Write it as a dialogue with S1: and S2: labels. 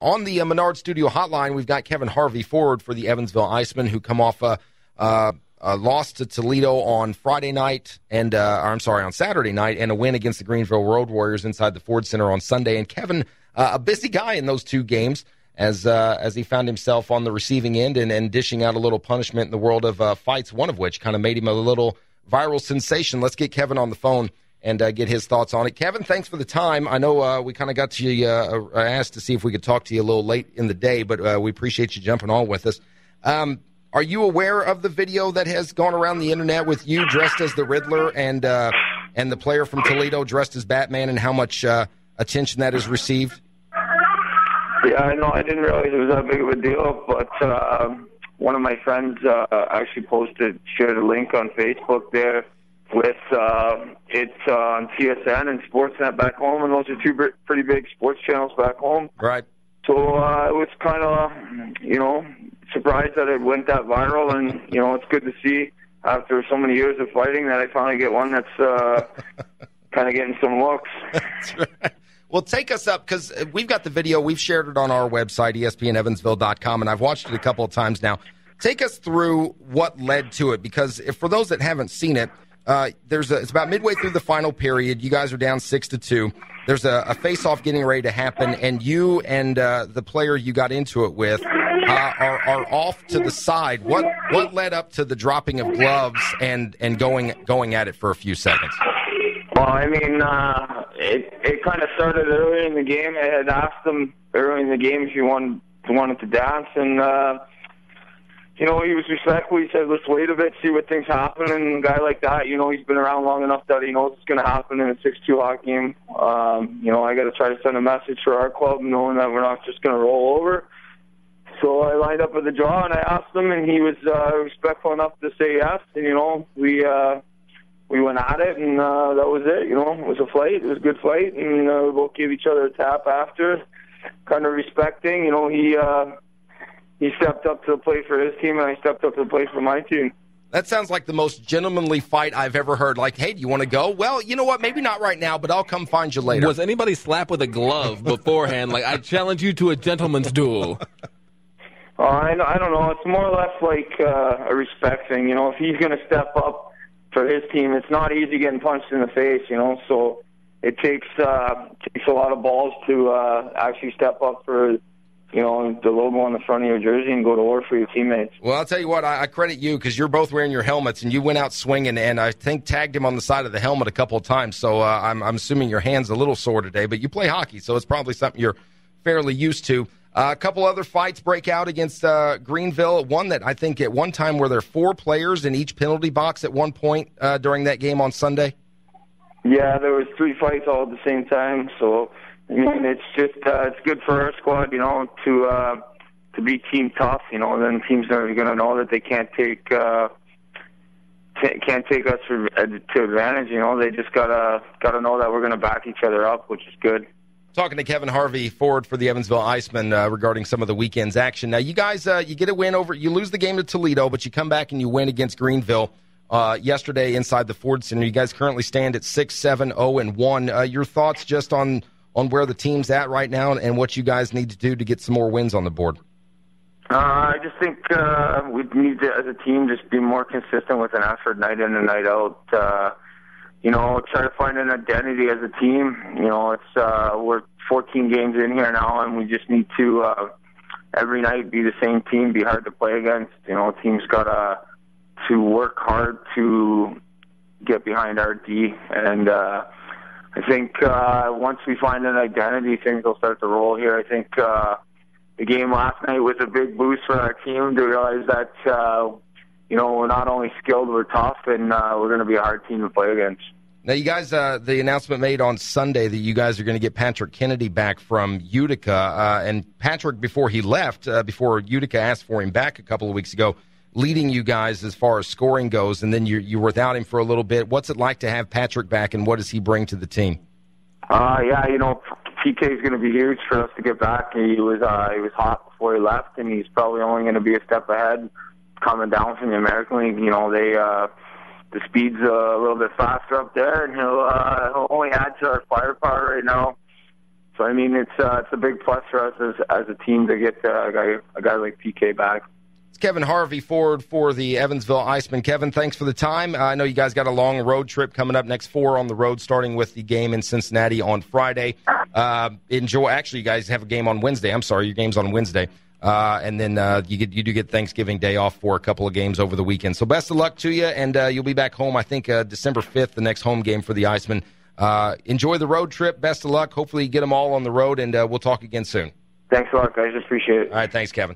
S1: On the Menard Studio hotline, we've got Kevin Harvey, forward for the Evansville IceMen, who come off a loss to Toledo on Saturday night, and a win against the Greenville Road Warriors inside the Ford Center on Sunday. And Kevin, a busy guy in those two games, as he found himself on the receiving end and dishing out a little punishment in the world of fights, one of which kind of made him a little viral sensation. Let's get Kevin on the phone and get his thoughts on it. Kevin, thanks for the time. I know we kind of got to you, asked to see if we could talk to you a little late in the day, but we appreciate you jumping on with us. Are you aware of the video that has gone around the internet with you dressed as the Riddler and the player from Toledo dressed as Batman, and how much attention that has received?
S2: Yeah, I know. I didn't realize it was that big of a deal, but one of my friends actually shared a link on Facebook there with it's on CSN and Sportsnet back home, and those are two pretty big sports channels back home.
S1: Right.
S2: So I was kind of, surprised that it went that viral, and, it's good to see after so many years of fighting that I finally get one that's kind of getting some looks.
S1: That's right. Well, take us up, because we've got the video. We've shared it on our website, espnevansville.com, and I've watched it a couple of times now. Take us through what led to it, because for those that haven't seen it, it's about midway through the final period. You guys are down 6-2. There's a face-off getting ready to happen, and you and the player you got into it with are off to the side. What led up to the dropping of gloves and going at it for a few seconds?
S2: Well, I mean, it kind of started early in the game. I had asked him early in the game if he wanted to dance, and he was respectful. He said, let's wait a bit, see what things happen. And a guy like that, he's been around long enough that he knows it's going to happen in a 6-2 hockey game. I got to try to send a message for our club, knowing that we're not just going to roll over. So I lined up with the draw, and I asked him, and he was respectful enough to say yes. And, we went at it, and that was it. It was a fight. It was a good fight. And we both gave each other a tap after, kind of respecting. He stepped up to the plate for his team, and I stepped up to the plate for my team.
S1: That sounds like the most gentlemanly fight I've ever heard. Like, hey, do you want to go? Well, you know what? Maybe not right now, but I'll come find you later.
S3: Was anybody slapped with a glove beforehand? Like, I challenge you to a gentleman's duel.
S2: I don't know. It's more or less like a respect thing. If he's going to step up for his team, it's not easy getting punched in the face, So it takes a lot of balls to actually step up for the logo on the front of your jersey and go to war for your teammates.
S1: Well, I'll tell you what, I credit you, because you're both wearing your helmets, and you went out swinging, and I think tagged him on the side of the helmet a couple of times. So I'm assuming your hand's a little sore today, but you play hockey, so it's probably something you're fairly used to. A couple other fights break out against Greenville. One that I think at one time were there 4 players in each penalty box at one point during that game on Sunday? Yeah,
S2: there was 3 fights all at the same time, so I mean, it's just it's good for our squad, to be team tough. Then teams are going to know that they can't take us to advantage. They just gotta know that we're going to back each other up, which is good.
S1: Talking to Kevin Harvey, forward for the Evansville IceMen, regarding some of the weekend's action. Now, you guys, you get a win you lose the game to Toledo, but you come back and you win against Greenville yesterday inside the Ford Center. You guys currently stand at 6-7-0-1. Your thoughts just on where the team's at right now and what you guys need to do to get some more wins on the board?
S2: I just think we need to, as a team, just be more consistent with an effort night in and night out. Try to find an identity as a team. We're 14 games in here now, and we just need to every night be the same team, be hard to play against. Teams got to work hard to get behind our D, and I think once we find an identity, things will start to roll here. I think the game last night was a big boost for our team to realize that we're not only skilled, we're tough, and we're going to be a hard team to play against.
S1: Now, you guys, the announcement made on Sunday that you guys are going to get Patrick Kennedy back from Utica. And Patrick, before he left, before Utica asked for him back a couple of weeks ago, leading you guys as far as scoring goes, and then you were without him for a little bit. What's it like to have Patrick back, and what does he bring to the team?
S2: PK is going to be huge for us to get back. He was hot before he left, and he's probably only going to be a step ahead coming down from the American League. The speed's a little bit faster up there, and he'll only add to our firepower right now. So, I mean, it's a big plus for us as a team to get a guy like PK back.
S1: It's Kevin Harvey, forward for the Evansville IceMen. Kevin, thanks for the time. I know you guys got a long road trip coming up, next 4 on the road, starting with the game in Cincinnati on Friday. Enjoy. Actually, you guys have a game on Wednesday. I'm sorry, your game's on Wednesday. And then you do get Thanksgiving Day off for a couple of games over the weekend. So best of luck to you, and you'll be back home, I think, December 5th, the next home game for the IceMen. Enjoy the road trip. Best of luck. Hopefully you get them all on the road, and we'll talk again soon.
S2: Thanks a lot, guys. Just appreciate it.
S1: All right, thanks, Kevin.